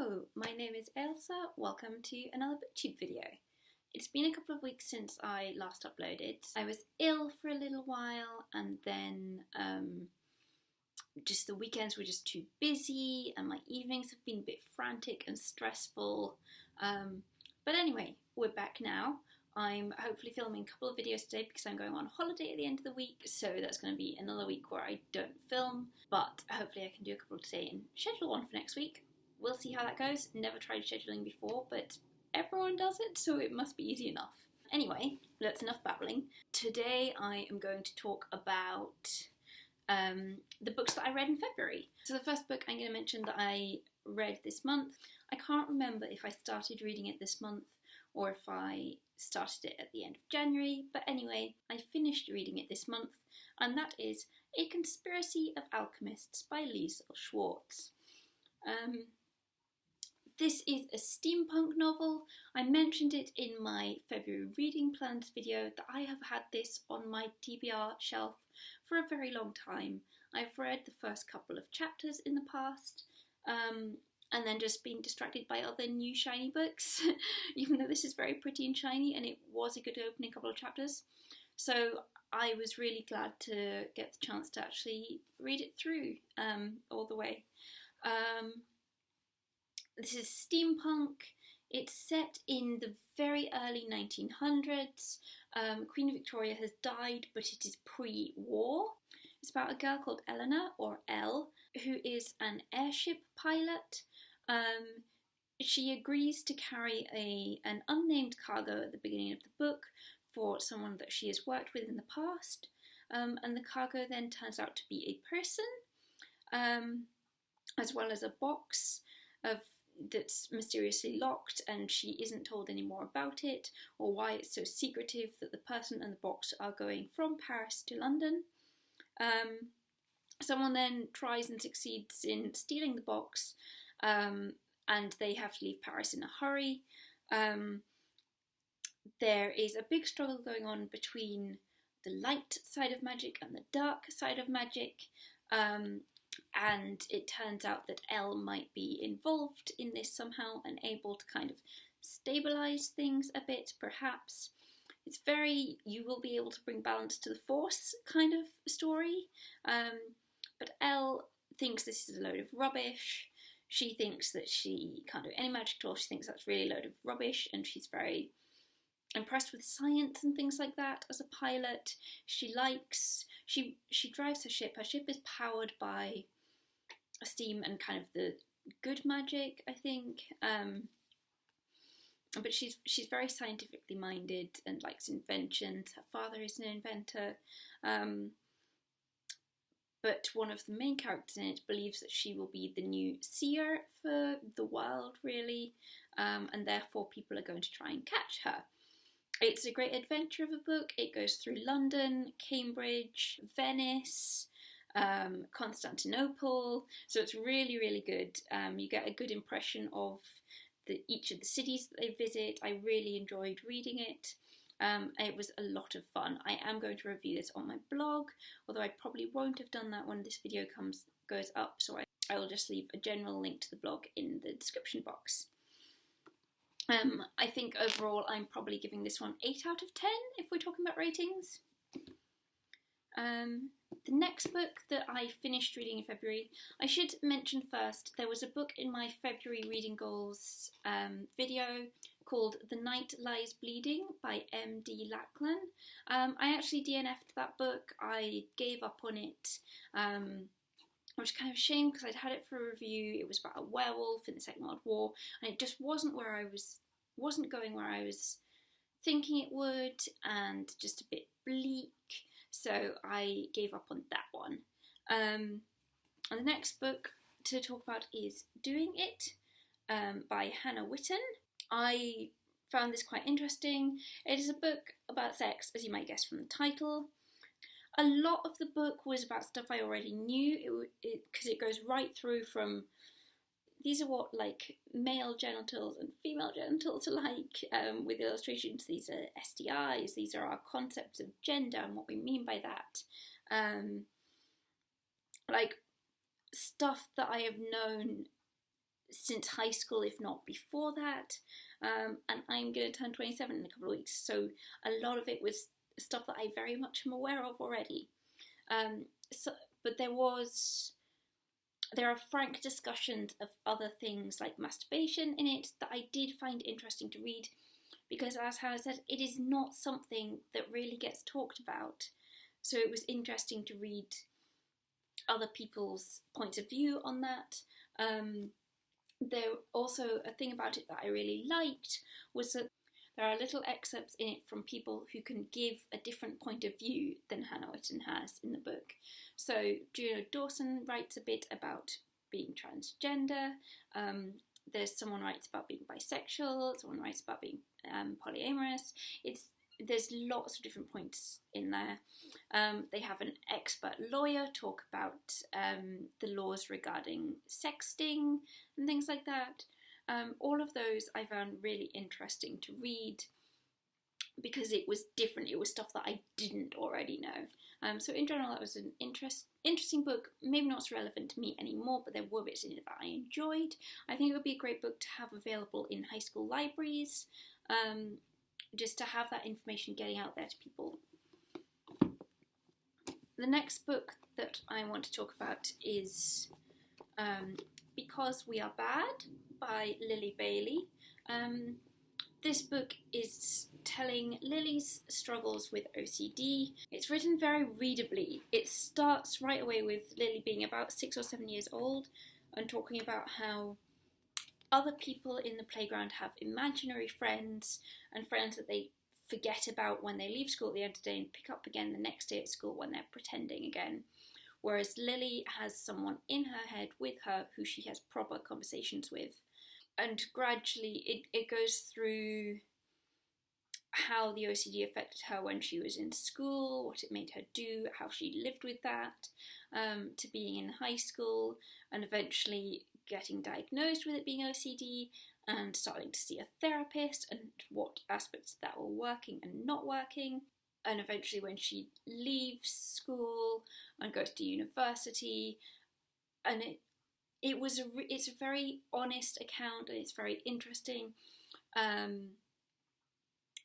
Hello, my name is Ailsa. Welcome to another BookTube video. It's been a couple of weeks since I last uploaded. I was ill for a little while and then just the weekends were just too busy and my evenings have been a bit frantic and stressful. But anyway, we're back now. I'm hopefully filming a couple of videos today because I'm going on holiday at the end of the week, so that's going to be another week where I don't film, but hopefully I can do a couple today and schedule one for next week. We'll see how that goes. Never tried scheduling before, but everyone does it, so it must be easy enough. Anyway, that's enough babbling. Today I am going to talk about the books that I read in February. So the first book I'm going to mention that I read this month, I can't remember if I started reading it this month or if I started it at the end of January, but anyway, I finished reading it this month, and that is A Conspiracy of Alchemists by Liesel Schwarz. This is a steampunk novel. I mentioned it in my February reading plans video that I have had this on my TBR shelf for a very long time. I've read the first couple of chapters in the past, and then just been distracted by other new shiny books, even though this is very pretty and shiny and it was a good opening couple of chapters. So I was really glad to get the chance to actually read it through all the way. This is steampunk. It's set in the very early 1900s. Queen Victoria has died, but it is pre-war. It's about a girl called Eleanor, or Elle, who is an airship pilot. She agrees to carry an unnamed cargo at the beginning of the book for someone that she has worked with in the past, and the cargo then turns out to be a person, as well as a box that's mysteriously locked, and she isn't told any more about it or why it's so secretive that the person and the box are going from Paris to London. Someone then tries and succeeds in stealing the box, and they have to leave Paris in a hurry. There is a big struggle going on between the light side of magic and the dark side of magic, and it turns out that Elle might be involved in this somehow and able to kind of stabilise things a bit, perhaps. It's very, you will be able to bring balance to the force kind of story, but Elle thinks this is a load of rubbish. She thinks that she can't do any magic at all. She thinks that's really a load of rubbish, and she's very impressed with science and things like that as a pilot. She drives her ship. Her ship is powered by steam and kind of the good magic, I think. But she's very scientifically minded and likes inventions. Her father is an inventor. But one of the main characters in it believes that she will be the new seer for the world, really, and therefore people are going to try and catch her. It's a great adventure of a book. It goes through London, Cambridge, Venice, Constantinople, so it's really, really good. You get a good impression of each of the cities that they visit. I really enjoyed reading it. It was a lot of fun. I am going to review this on my blog, although I probably won't have done that when this video goes up, so I will just leave a general link to the blog in the description box. I think overall I'm probably giving this one 8 out of 10 if we're talking about ratings. The next book that I finished reading in February, I should mention first, there was a book in my February reading goals video called The Night Lies Bleeding by M.D. Lachlan. I actually DNF'd that book. I gave up on it, which is kind of a shame because I'd had it for a review. It was about a werewolf in the Second World War, and it just wasn't going where I was thinking it would, and just a bit bleak. So I gave up on that one. And the next book to talk about is Doing It by Hannah Witton. I found this quite interesting. It is a book about sex, as you might guess from the title. A lot of the book was about stuff I already knew, because it goes right through from these are what like male genitals and female genitals are like, with illustrations. These are STIs, these are our concepts of gender and what we mean by that. Like stuff that I have known since high school, if not before that. And I'm going to turn 27 in a couple of weeks, so a lot of it was stuff that I very much am aware of already. But there are frank discussions of other things like masturbation in it that I did find interesting to read, because as Hannah said, it is not something that really gets talked about. So it was interesting to read other people's points of view on that. There also, a thing about it that I really liked was that there are little excerpts in it from people who can give a different point of view than Hannah Witton has in the book. So Juno Dawson writes a bit about being transgender. There's someone writes about being bisexual. Someone writes about being polyamorous. There's lots of different points in there. They have an expert lawyer talk about the laws regarding sexting and things like that. All of those I found really interesting to read because it was different. It was stuff that I didn't already know. So in general, that was an interesting book. Maybe not so relevant to me anymore, but there were bits in it that I enjoyed. I think it would be a great book to have available in high school libraries, just to have that information getting out there to people. The next book that I want to talk about is Because We Are Bad by Lily Bailey. This book is telling Lily's struggles with OCD. It's written very readably. It starts right away with Lily being about 6 or 7 years old and talking about how other people in the playground have imaginary friends and friends that they forget about when they leave school at the end of the day and pick up again the next day at school when they're pretending again. Whereas Lily has someone in her head with her who she has proper conversations with. And gradually it goes through how the OCD affected her when she was in school, what it made her do, how she lived with that, to being in high school, and eventually getting diagnosed with it being OCD and starting to see a therapist and what aspects of that were working and not working. And eventually when she leaves school and goes to university, and it's a very honest account and it's very interesting.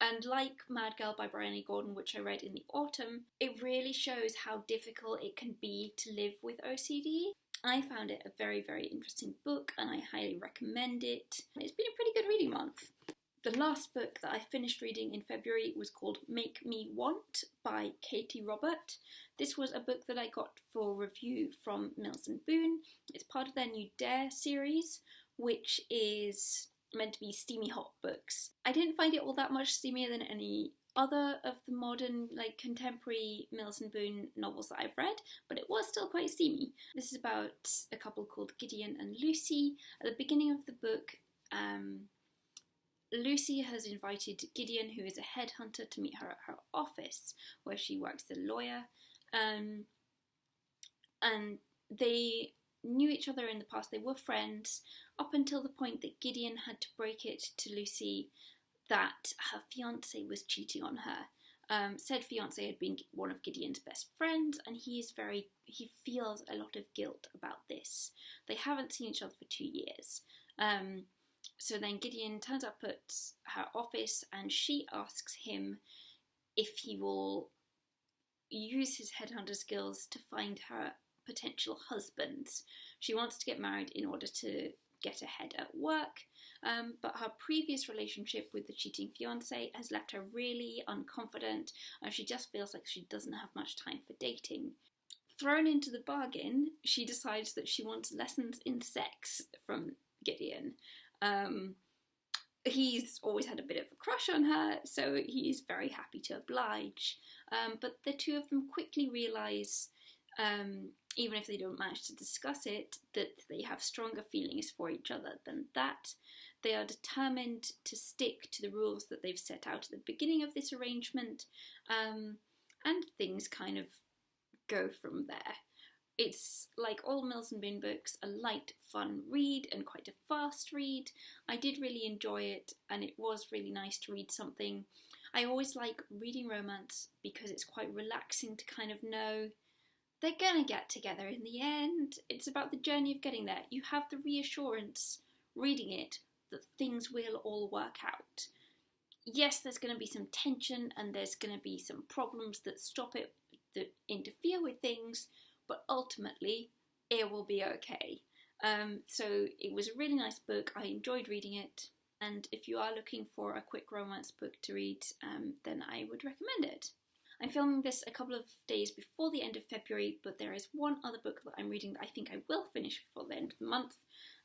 And like Mad Girl by Bryony Gordon, which I read in the autumn, it really shows how difficult it can be to live with OCD. I found it a very, very interesting book and I highly recommend it. It's been a pretty good reading month. The last book that I finished reading in February was called Make Me Want by Katee Robert. This was a book that I got for review from Mills and Boon. It's part of their new Dare series, which is meant to be steamy hot books. I didn't find it all that much steamier than any other of the modern, contemporary Mills and Boon novels that I've read, but it was still quite steamy. This is about a couple called Gideon and Lucy. At the beginning of the book, Lucy has invited Gideon, who is a headhunter, to meet her at her office, where she works as a lawyer. And they knew each other in the past. They were friends up until the point that Gideon had to break it to Lucy that her fiancé was cheating on her. Said fiancé had been one of Gideon's best friends, and he feels a lot of guilt about this. They haven't seen each other for 2 years. So then Gideon turns up at her office and she asks him if he will use his headhunter skills to find her potential husbands. She wants to get married in order to get ahead at work, but her previous relationship with the cheating fiancé has left her really unconfident and she just feels like she doesn't have much time for dating. Thrown into the bargain, she decides that she wants lessons in sex from Gideon. He's always had a bit of a crush on her, so he's very happy to oblige. But the two of them quickly realise, even if they don't manage to discuss it, that they have stronger feelings for each other than that. They are determined to stick to the rules that they've set out at the beginning of this arrangement, and things kind of go from there. It's, like all Mills and Boon books, a light, fun read and quite a fast read. I did really enjoy it, and it was really nice to read something. I always like reading romance because it's quite relaxing to kind of know they're gonna get together in the end. It's about the journey of getting there. You have the reassurance reading it that things will all work out. Yes, there's going to be some tension and there's going to be some problems that stop it, that interfere with things, but ultimately it will be okay. So it was a really nice book. I enjoyed reading it, and if you are looking for a quick romance book to read, then I would recommend it. I'm filming this a couple of days before the end of February, but there is one other book that I'm reading that I think I will finish before the end of the month,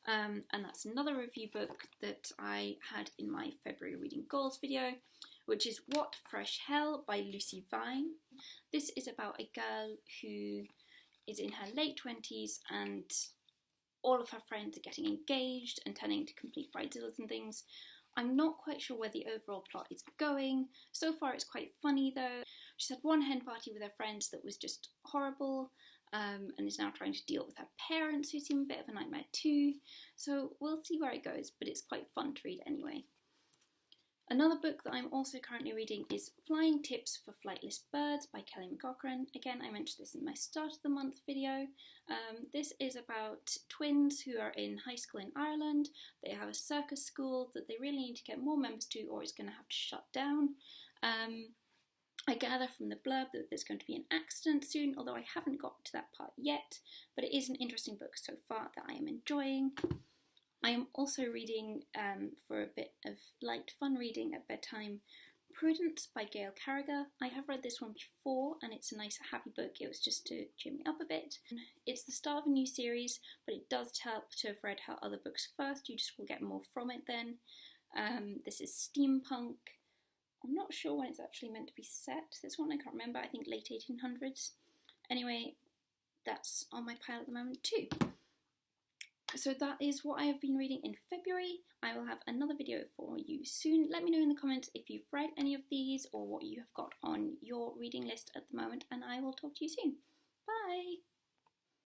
and that's another review book that I had in my February reading goals video, which is What Fresh Hell by Lucy Vine. This is about a girl who is in her late 20s and all of her friends are getting engaged and turning into complete bridezillas and things. I'm not quite sure where the overall plot is going. So far it's quite funny though. She's had one hen party with her friends that was just horrible, and is now trying to deal with her parents who seem a bit of a nightmare too. So we'll see where it goes, but it's quite fun to read anyway. Another book that I'm also currently reading is Flying Tips for Flightless Birds by McCaughrain. Again, I mentioned this in my start of the month video. This is about twins who are in high school in Ireland. They have a circus school that they really need to get more members to, or it's going to have to shut down. I gather from the blurb that there's going to be an accident soon, although I haven't got to that part yet, but it is an interesting book so far that I am enjoying. I am also reading, for a bit of light fun reading at bedtime, Prudence by Gail Carriger. I have read this one before and it's a nice happy book. It was just to cheer me up a bit. It's the start of a new series, but it does help to have read her other books first. You just will get more from it then. This is steampunk. I'm not sure when it's actually meant to be set. This one I can't remember. I think late 1800s. Anyway, that's on my pile at the moment too. So that is what I have been reading in February. I will have another video for you soon. Let me know in the comments if you've read any of these or what you have got on your reading list at the moment, and I will talk to you soon. Bye!